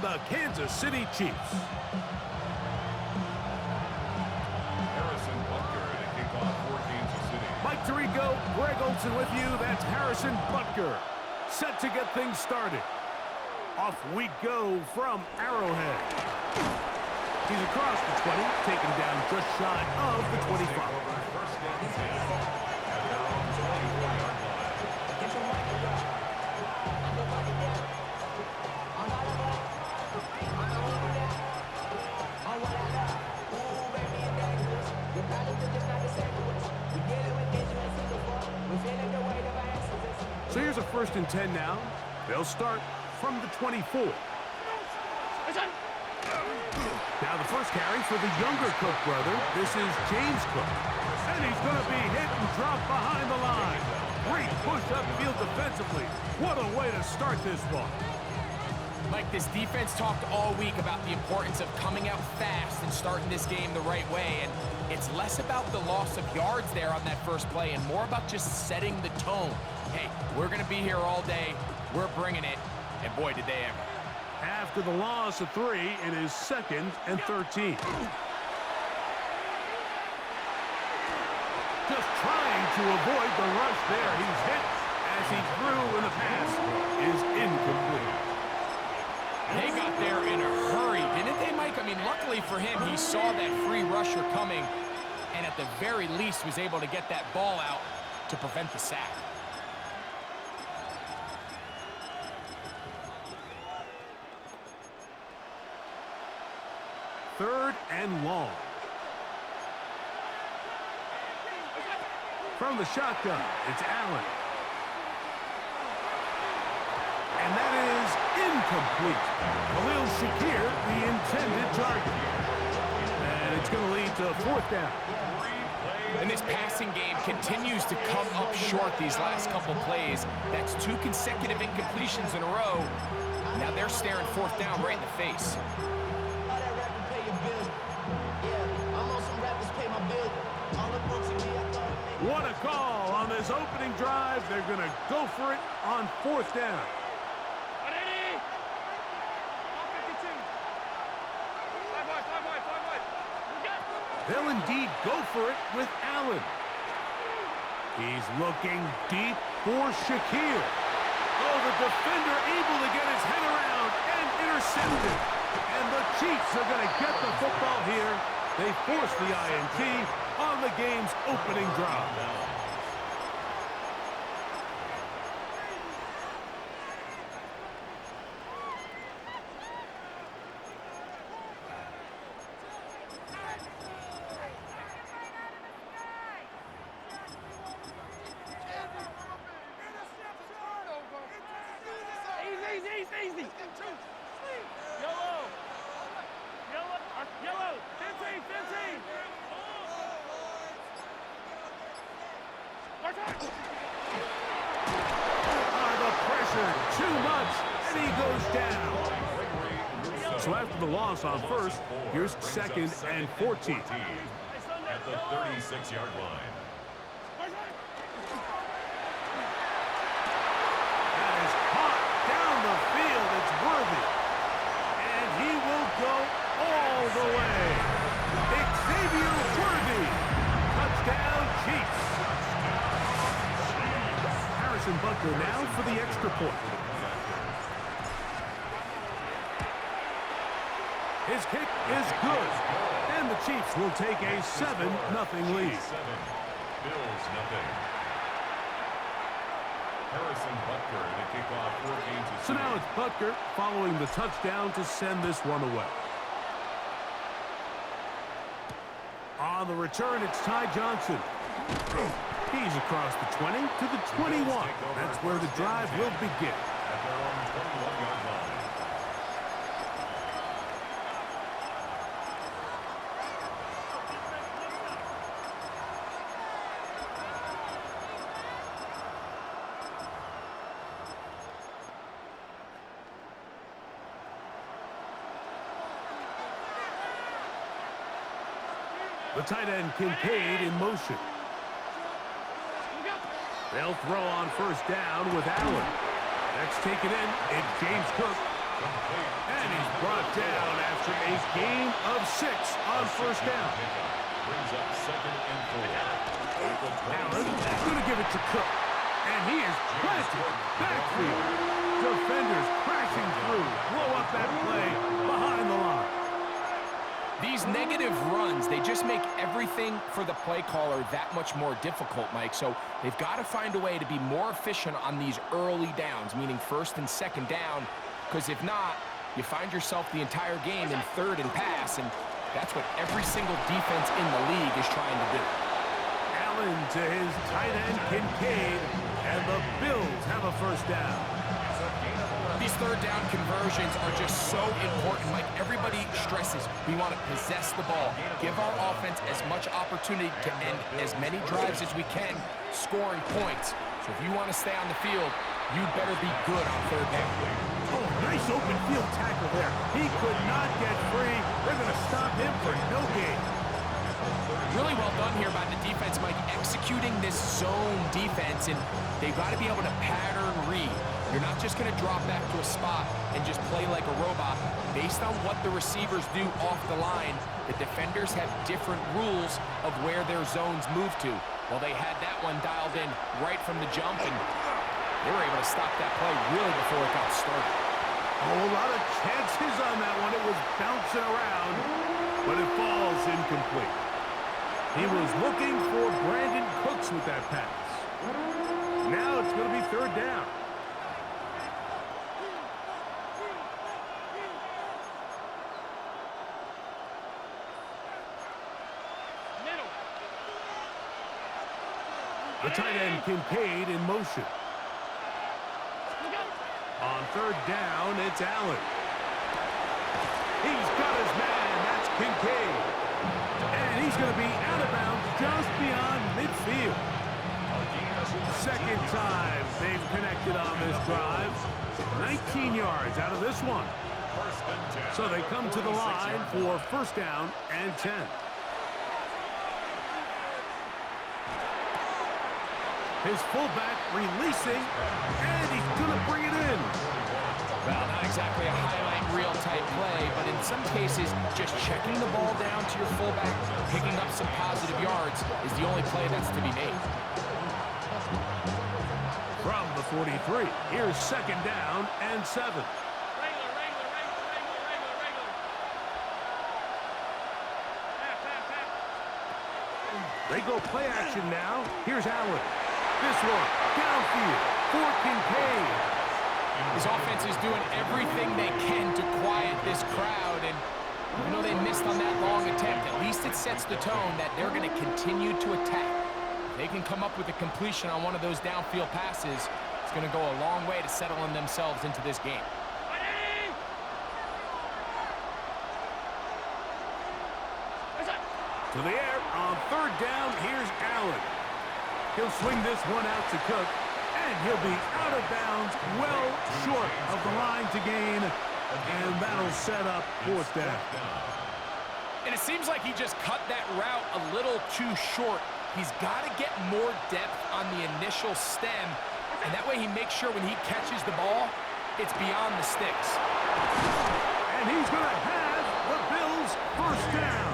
the Kansas City Chiefs. Harrison Butker to kick off for Kansas City. Mike Tirico, Greg Olson with you. That's Harrison Butker. Set to get things started. Off we go from Arrowhead. He's across the 20, taken down just shy of the 25. First down 10 at their own 24-yard line. So here's a 1st and 10 now. They'll start from the 24. Now the first carry for the younger Cook brother. This is James Cook. And he's going to be hit and dropped behind the line. Great push upfield defensively. What a way to start this one. Mike, this defense talked all week about the importance of coming out fast and starting this game the right way. And it's less about the loss of yards there on that first play and more about just setting the tone. Hey, we're going to be here all day. We're bringing it. And boy, did they ever. After the loss of 3, it is 2nd and 13. Just trying to avoid the rush there. He's hit as he threw, and the pass is incomplete. They got there in a hurry, didn't they, Mike? I mean, luckily for him, he saw that free rusher coming and at the very least was able to get that ball out to prevent the sack. Third and long. From the shotgun, it's Allen. And that is incomplete. Khalil Shakir, the intended target. And it's going to lead to 4th down. And this passing game continues to come up short these last couple plays. That's 2 consecutive incompletions in a row. Now they're staring 4th down right in the face. What a call on this opening drive. They're going to go for it on 4th down. They'll indeed go for it with Allen. He's looking deep for Shakir. Oh, the defender able to get his head around and intercepted. And the Chiefs are going to get the football here. They force the INT on the game's opening drive. Easy. Yellow. 15. The pressure, too much, and he goes down. So after the loss on 1st, here's 2nd and 14. At the 36-yard line. That is caught down the field. It's Worthy. And he will go all the way. Xavier Worthy. Touchdown, Chiefs. Harrison Butker now for the extra point. His kick is good. And the Chiefs will take a 7-0 lead. 7, Bills nothing. Harrison Butker to kick off for Kansas City. So now it's Butker following the touchdown to send this one away. On the return, it's Ty Johnson. He's across the 20 to the 21. That's where the drive will begin. At their own 21-yard line. The tight end Kincaid in motion. They'll throw on 1st down with Allen. Next taken in, it's James Cook. And he's brought down after a gain of 6 on first down. Brings up 2nd and 4. Allen going to give it to Cook. And he is planted backfield. Defenders crashing through. Blow up that play behind the line. These negative runs, they just make everything for the play caller that much more difficult, Mike. So they've got to find a way to be more efficient on these early downs, meaning 1st and 2nd down, because if not, you find yourself the entire game in 3rd and pass, and that's what every single defense in the league is trying to do. Allen to his tight end, Kincaid, and the Bills have a first down. These 3rd down conversions are just so important. Like everybody stresses, we want to possess the ball, give our offense as much opportunity to end as many drives as we can, scoring points. So if you want to stay on the field, you better be good on 3rd down. Oh, nice open field tackle there. He could not get free. They're going to stop him for no gain. Really well done here by the defense, Mike, executing this zone defense, and they've got to be able to pattern read. You're not just going to drop back to a spot and just play like a robot. Based on what the receivers do off the line, the defenders have different rules of where their zones move to. Well, they had that one dialed in right from the jump, and they were able to stop that play really before it got started. Oh, a lot of chances on that one. It was bouncing around, but it falls incomplete. He was looking for Brandon Cooks with that pass. Now it's going to be 3rd down. The tight end, Kincaid, in motion. On 3rd down, it's Allen. He's got his man. That's Kincaid. And he's going to be out of bounds just beyond midfield. 2nd time they've connected on this drive. 19 yards out of this one. So they come to the line for 1st down and 10. His fullback releasing, and he's going to bring it in. Well, not exactly a highlight reel type play, but in some cases, just checking the ball down to your fullback, picking up some positive yards is the only play that's to be made. From the 43, here's 2nd down and 7. They go play action now. Here's Allen. This one, downfield for Kincaid. His offense is doing everything they can to quiet this crowd, and even though they missed on that long attempt, at least it sets the tone that they're going to continue to attack. If they can come up with a completion on one of those downfield passes, it's going to go a long way to settling themselves into this game. To the air on 3rd down, here's Allen. He'll swing this one out to Cook, and he'll be out of bounds, well short of the line to gain, and that'll set up 4th down. And it seems like he just cut that route a little too short. He's got to get more depth on the initial stem, and that way he makes sure when he catches the ball, it's beyond the sticks. And he's going to have the Bills' 1st down.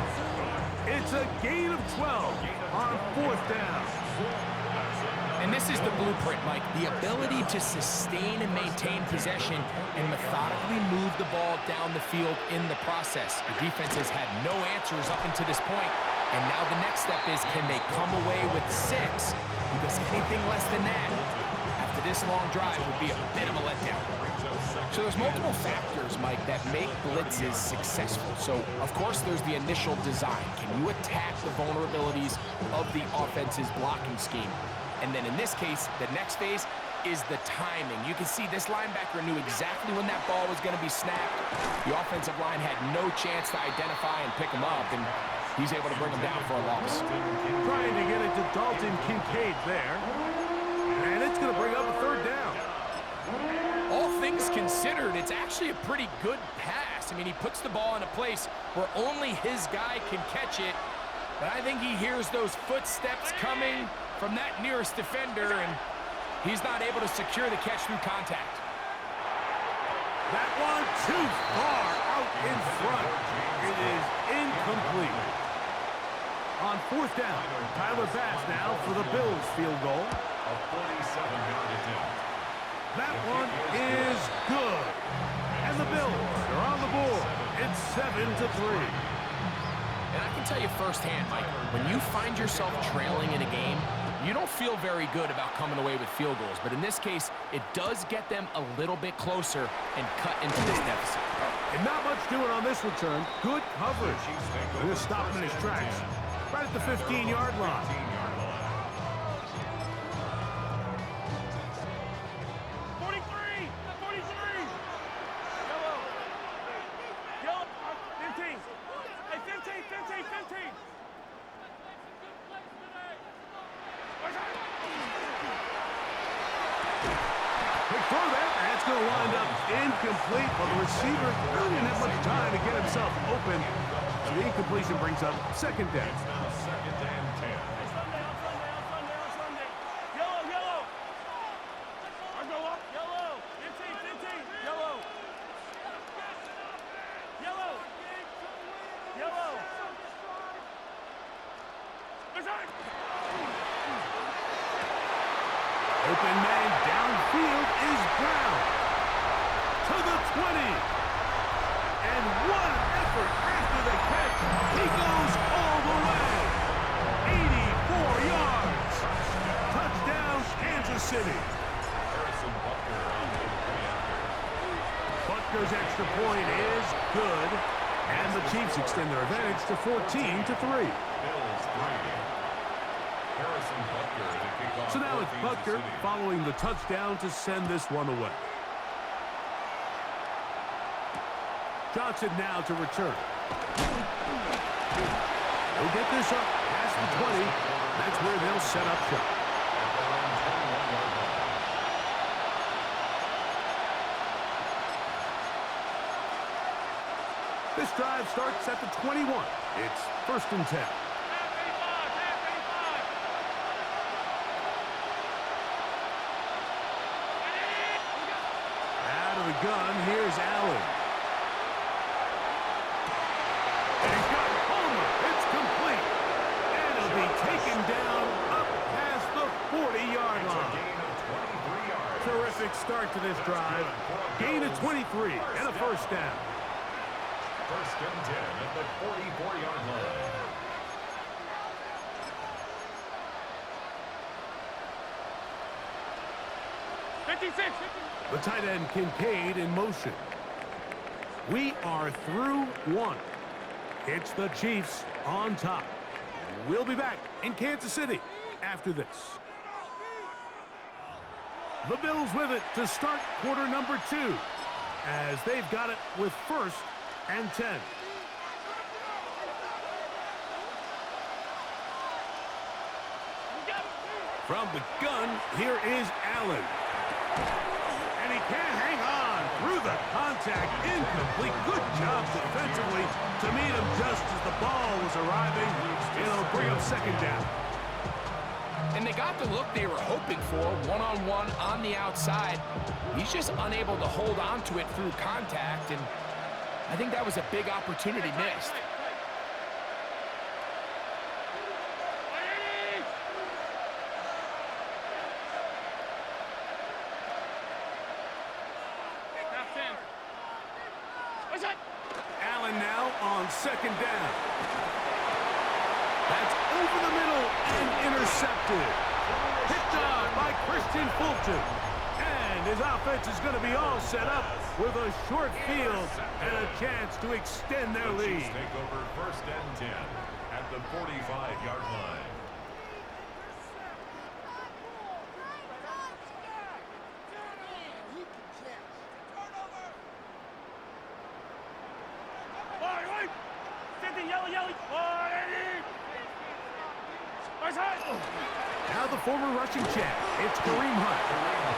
It's a gain of 12 on 4th down. And this is the blueprint, Mike. The ability to sustain and maintain possession and methodically move the ball down the field in the process. The defense has had no answers up until this point, and now the next step is, can they come away with 6? Because anything less than that, after this long drive, would be a bit of a letdown. So there's multiple factors, Mike, that make blitzes successful. So, of course, there's the initial design. Can you attack the vulnerabilities of the offense's blocking scheme? And then in this case, the next phase is the timing. You can see this linebacker knew exactly when that ball was going to be snapped. The offensive line had no chance to identify and pick him up, and he's able to bring him down for a loss. Trying to get it to Dalton Kincaid there. And it's going to bring up a 3rd down. All things considered, it's actually a pretty good pass. I mean, he puts the ball in a place where only his guy can catch it. But I think he hears those footsteps coming from that nearest defender, and he's not able to secure the catch through contact. That one too far out in front. It is incomplete. On fourth down, Tyler Bass now for the Bills field goal. A 47-yard attempt. That one is good. And the Bills are on the board. It's 7-3. And I can tell you firsthand, Mike, when you find yourself trailing in a game, you don't feel very good about coming away with field goals. But in this case, it does get them a little bit closer and cut into this deficit. And not much doing on this return. Good coverage. They're going to stop him in his tracks. Right at the 15-yard line. 43! 43! Yellow! Yellow! 15! Hey, 15! 15! 15! Quick throw there. That's going to wind up incomplete. But the receiver really didn't have much time to get himself open. So the incompletion brings up second down. It's now second and 10. On Sunday. Yellow, yellow. I'll go up. Yellow. 15, 15. Yellow. Yellow. Yellow. Open man downfield is Brown. To the 20. And what an effort after the catch. He goes all the way. 84 yards. Touchdown, Kansas City. Harrison Butker on the way after. Butker's extra point is good. And the Chiefs extend their advantage to 14-3. Bills 3. Harrison Butker to kick off. So now it's for Kansas Butker City. following the touchdown to send this one away. Johnson now to return. He'll get this up past the 20. That's where they'll set up shop. This drive starts at the 21. It's first and 10. Out of the gun, here's Allen. And he's got Homer. It's complete. And it'll be taken down up past the 40-yard line. Gain of 23 yards. Terrific start to this drive. Gain of 23 and a first down. First and 10 at the 44-yard line. The tight end Kincaid in motion. We are through one. It's the Chiefs on top. We'll be back in Kansas City after this. The Bills with it to start quarter number 2 as they've got it with first and 10. From the gun, here is Allen. And he can't hang on through the contact. Incomplete. Good job defensively to meet him just as the ball was arriving. It'll bring up second down. And they got the look they were hoping for, one-on-one on the outside. He's just unable to hold on to it through contact, and I think that was a big opportunity missed. Allen now on second down. That's over the middle and intercepted. Picked up by Christian Fulton. And his offense is going to be all set up with a short field and a chance to extend their The Chiefs lead. take over first and 10 at the 45-yard line. Now the former rushing champ, it's Kareem Hunt.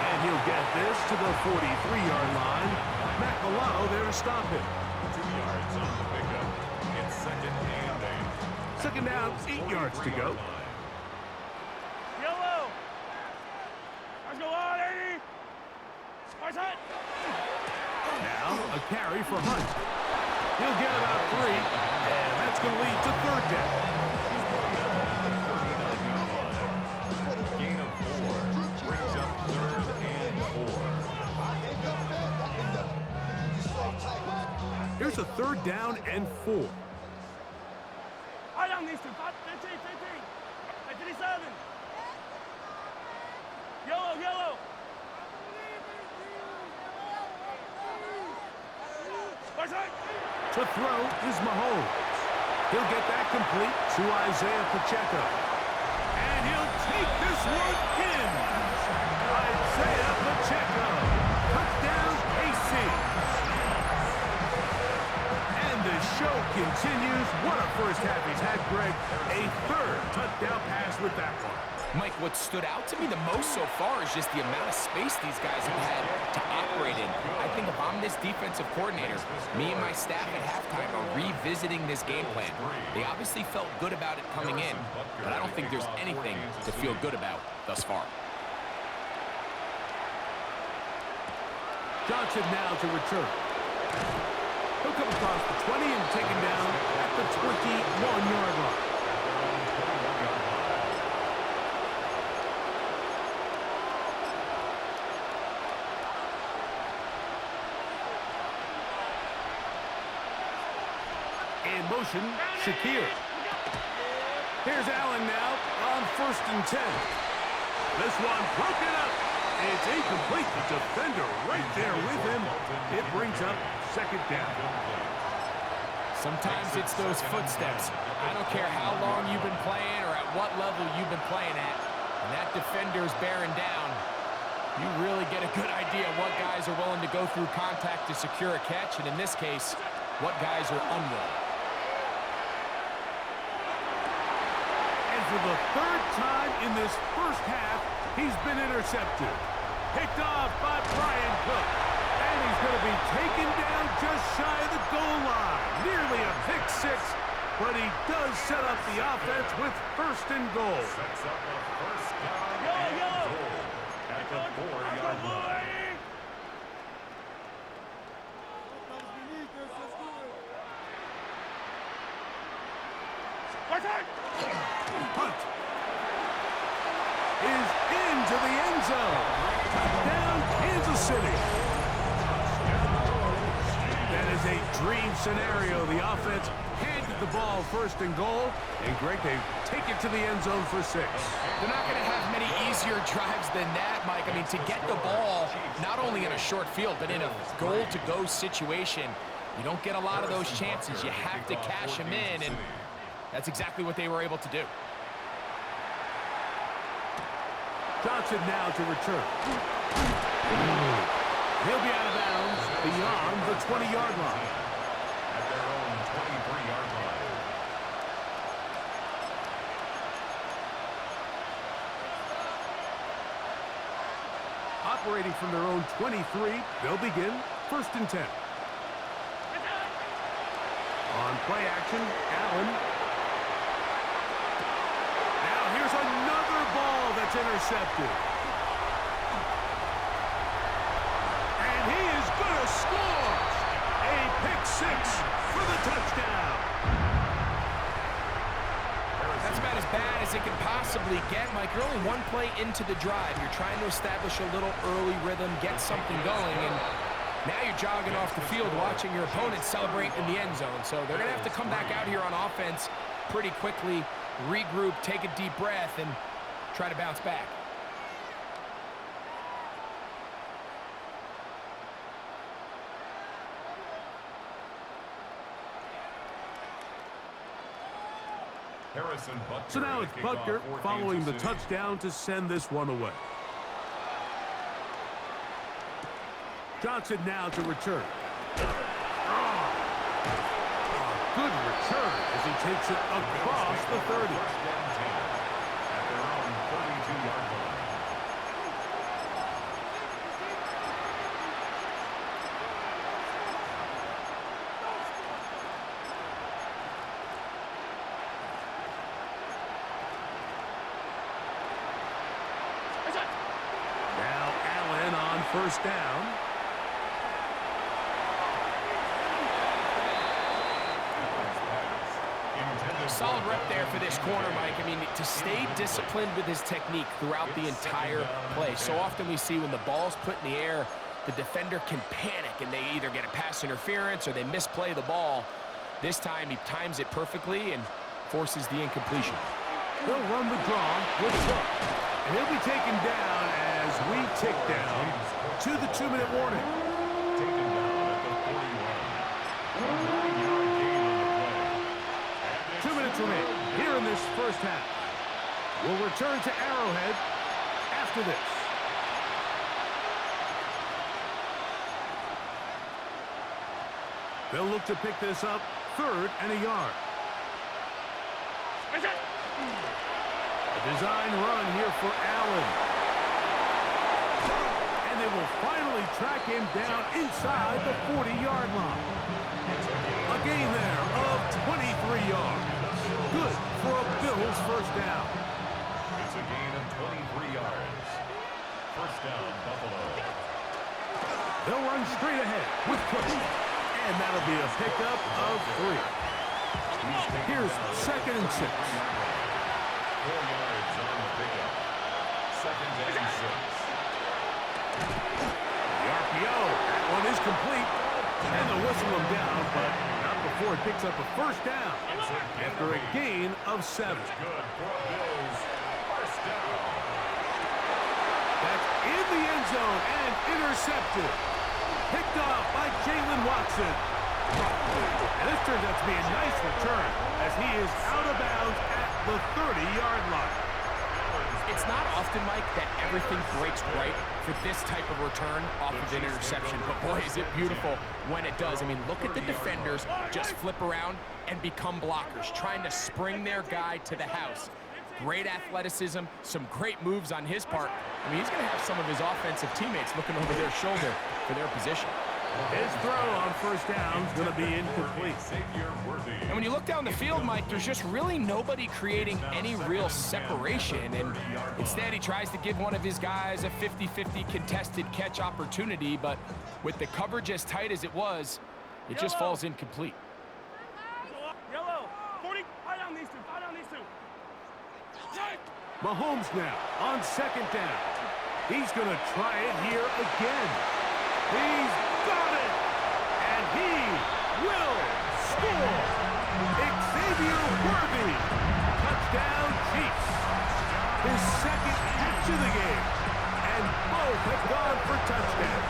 And he'll get this to the 43-yard line. Matt Milano there to stop him. 2 yards on the pickup. It's second and 8. Second down, 8 yards to go. Yellow. Let's go on, 80. Now A carry for Hunt. He'll get about 3, and that's going to lead to third down. Gain of 4 brings up 3rd and 4. Here's a 3rd down and 4. Eye on these two. 15, 37. Yellow, yellow. To throw is Mahomes. He'll get that complete to Isaiah Pacheco. And he'll take this one in. Isaiah Pacheco. Touchdown, KC. And the show continues. What a first half he's had, Greg. A 3rd touchdown pass with that one. Mike, what stood out to me the most so far is just the amount of space these guys have had to operate in. I think if I'm this defensive coordinator, me and my staff at halftime are revisiting this game plan. They obviously felt good about it coming in, but I don't think there's anything to feel good about thus far. Johnson now to return. He'll come across the 20 and taken down at the 21-yard line. In motion, Shakir. Here's Allen now on 1st and 10. This one broken up. It's incomplete. The defender right there with him. It brings up 2nd down. Sometimes it's those footsteps. I don't care how long you've been playing or at what level you've been playing at. When that defender's bearing down, you really get a good idea of what guys are willing to go through contact to secure a catch, and in this case, what guys are unwilling. For the 3rd time in this first half, he's been intercepted. Picked off by Brian Cook. And he's going to be taken down just shy of the goal line. Nearly a pick 6, but he does set up the offense with 1st and goal. Sets up a 1st down and goal at the 4-yard line. Hunt is into the end zone. Touchdown, Kansas City. That is a dream scenario. The offense handed the ball 1st and goal. And Greg, they take it to the end zone for 6. They're not going to have many easier drives than that, Mike. I mean, to get the ball, not only in a short field, but in a goal-to-go situation, you don't get a lot of those chances. You have to cash them in, and that's exactly what they were able to do. Johnson now to return. He'll be out of bounds beyond the 20-yard line. At their own 23-yard line. Operating from their own 23, they'll begin 1st and 10. On play action, Allen. Now here's another ball that's intercepted. And he is going to score. A pick 6 for the touchdown. That's about as bad as it can possibly get, Mike. You're only one play into the drive. You're trying to establish a little early rhythm, get something going, and now you're jogging off the field watching your opponent celebrate in the end zone. So they're going to have to come back out here on offense pretty quickly, regroup, take a deep breath, and try to bounce back. So now it's Butker following the touchdown to send this one away. Johnson now to return. Good return as he takes it across the 30. At their own 32-yard line. Now Allen on 1st down. Solid rep there for this corner, Mike. I mean, to stay disciplined with his technique throughout the entire play. So often we see when the ball's put in the air, the defender can panic and they either get a pass interference or they misplay the ball. This time he times it perfectly and forces the incompletion. He'll run the draw with Cook. And he'll be taken down as we tick down to the 2-minute warning. Taken down at the 41. A 9-yard gain on the play. 2 minutes remain here in this first half. We'll return to Arrowhead after this. They'll look to pick this up 3rd and a yard. A design run here for Allen. And they will finally track him down inside the 40-yard line. A gain there of 23 yards. Good for a Bills first down. It's a gain of 23 yards. First down, Buffalo. They'll run straight ahead with Cook. And that'll be a pickup of 3. Here's 2nd and 6. 4 yards on the pickup. 2nd and 6. The RPO, that one is complete. And they'll whistle him down, but not before it picks up a first down after a gain of 7. Good for Bills. First down. That's in the end zone and intercepted. Picked off by Jalen Watson. And this turns out to be a nice return as he is out of bounds at the 30-yard line. It's not often, Mike, that everything breaks right for this type of return off of an interception. But boy, is it beautiful when it does. I mean, look at the defenders just flip around and become blockers, trying to spring their guy to the house. Great athleticism, some great moves on his part. I mean, he's going to have some of his offensive teammates looking over their shoulder for their position. His throw on first down is going to be incomplete. And when you look down the field, Mike, there's just really nobody creating any real separation. And instead, he tries to give one of his guys a 50-50 contested catch opportunity. But with the coverage as tight as it was, it just falls incomplete. Yellow. 40. Eye on these two. Eye on these two. Mahomes now on 2nd down. He's going to try it here again. He's got it! And he will score! Xavier Worthy! Touchdown Chiefs! His 2nd catch of the game. And both have gone for touchdowns.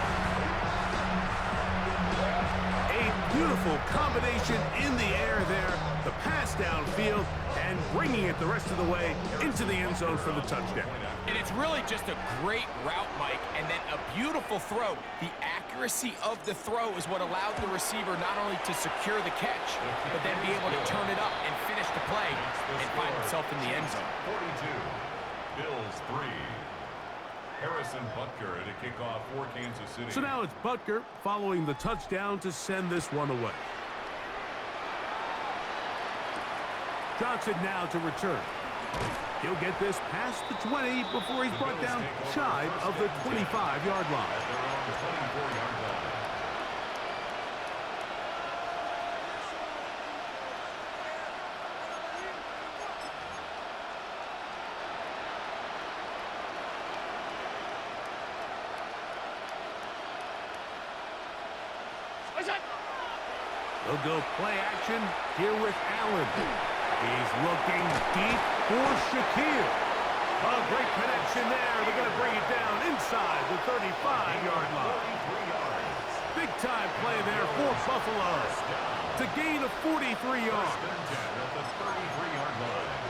A beautiful combination in the air there. The pass downfield and bringing it the rest of the way into the end zone for the touchdown. And it's really just a great route, Mike, and then a beautiful throw. The accuracy of the throw is what allowed the receiver not only to secure the catch, but then be able to turn it up and finish the play and find himself in the end zone. 42. Bills 3. Harrison Butker to kick off for Kansas City. So now it's Butker following the touchdown to send this one away. Johnson now to return. He'll get this past the 20 before he's brought down shy of the 25-yard line. At their own 24-yard line. They'll go play action here with Allen. He's looking deep for Shakir. A great connection there. They're going to bring it down inside the 35-yard line. Big-time play there for Buffalo to gain a 43 yards. At the 33-yard line.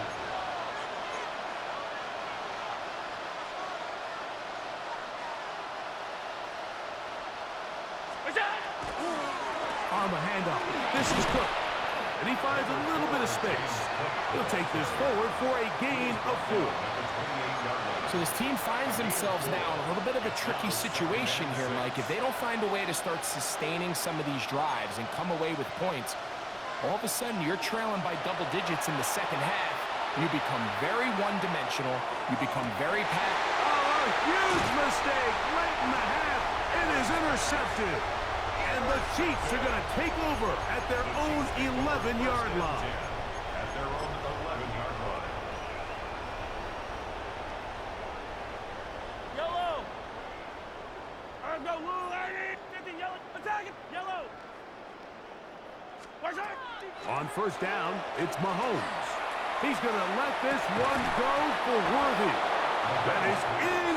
On the handoff. This is Cook. And he finds a little bit of space. He'll take this forward for a gain of 4. So this team finds themselves now in a little bit of a tricky situation here, Mike. If they don't find a way to start sustaining some of these drives and come away with points, all of a sudden you're trailing by double digits in the second half. You become very one-dimensional. You become very passive. Oh, a huge mistake late in the half. It is intercepted. And the Chiefs are going to take over at their own 11-yard line. their own 11-yard line. Yellow. Let's go, Lou. 50, yellow. Attack it. Yellow. Where's that? On first down, it's Mahomes. He's going to let this one go for Worthy. That is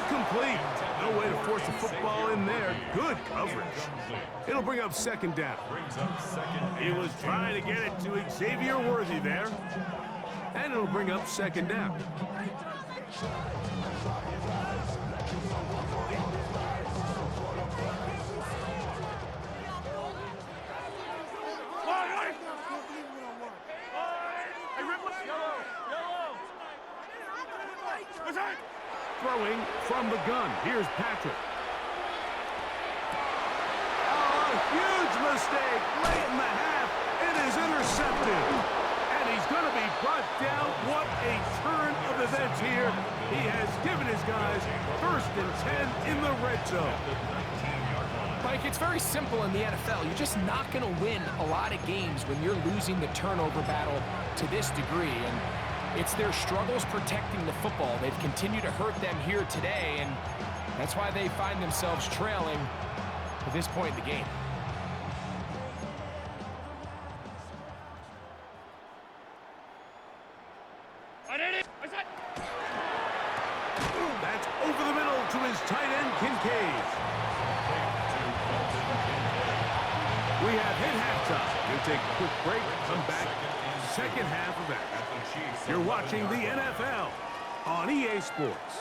incomplete. No way to force the football in there. Good coverage. It'll bring up second down. He was trying to get it to Xavier Worthy there. And it'll bring up second down. Throwing from the gun. Here's Patrick. Oh, a huge mistake late in the half. It is intercepted. And he's going to be brought down. What a turn of events here. He has given his guys 1st and 10 in the red zone. Mike, it's very simple in the NFL. You're just not going to win a lot of games when you're losing the turnover battle to this degree. And it's their struggles protecting the football. They've continued to hurt them here today, and that's why they find themselves trailing at this point in the game. That's over the middle to his tight end, Kincaid. We have hit halftime. We'll take a quick break, come back, second half of action. You're watching the NFL on EA Sports.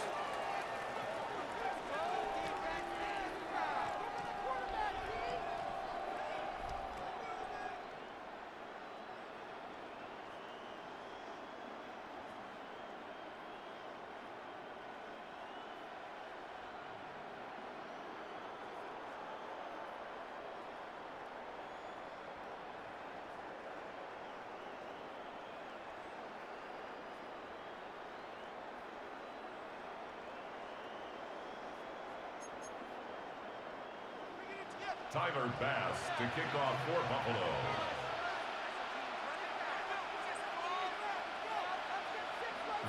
Tyler Bass to kick off for Buffalo.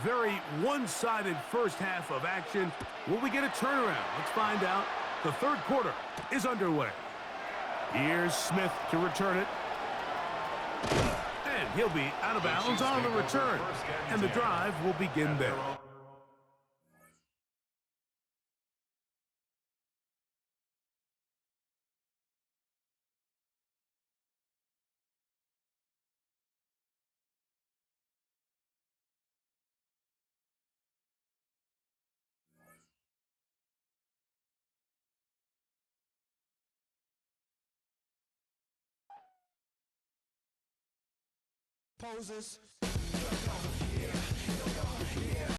Very one-sided first half of action. Will we get a turnaround? Let's find out. The third quarter is underway. Here's Smith to return it. And he'll be out of bounds on the return. And the drive will begin there. Poses.